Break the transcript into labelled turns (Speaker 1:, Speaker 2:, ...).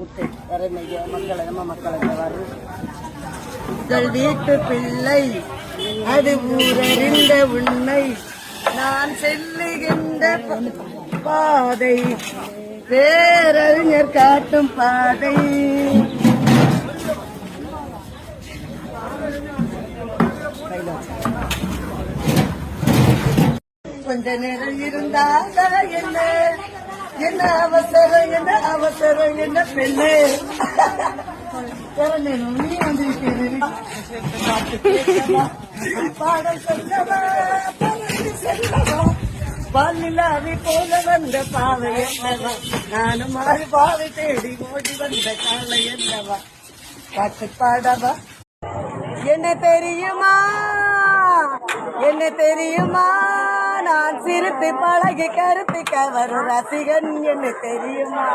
Speaker 1: விட்டு வரைமைய மக்களை நம்ம மக்களுக்கு வரும் உங்கள் வீட்டு பிள்ளை அது ஊரறிந்த உண்மை நான் செல்லுகின்ற பாதை பேரறிஞர் காட்டும் பாதை கொஞ்ச நேரம் இருந்தாத என்ன என்ன அவசரம் என்ன பெண்ணு நீ வந்திருக்கிறேன் பாடல் சொல்லவா பாலிலாவி போல வந்த பாவை என்னவா நானும் மாறி பாவை தேடி ஓடி வந்த காலை என்னவா பாட்டு பாடவா என்ன தெரியுமா நான் சிரித்து பழகி கருத்து கவரும் ரசிகன் என்ன தெரியுமா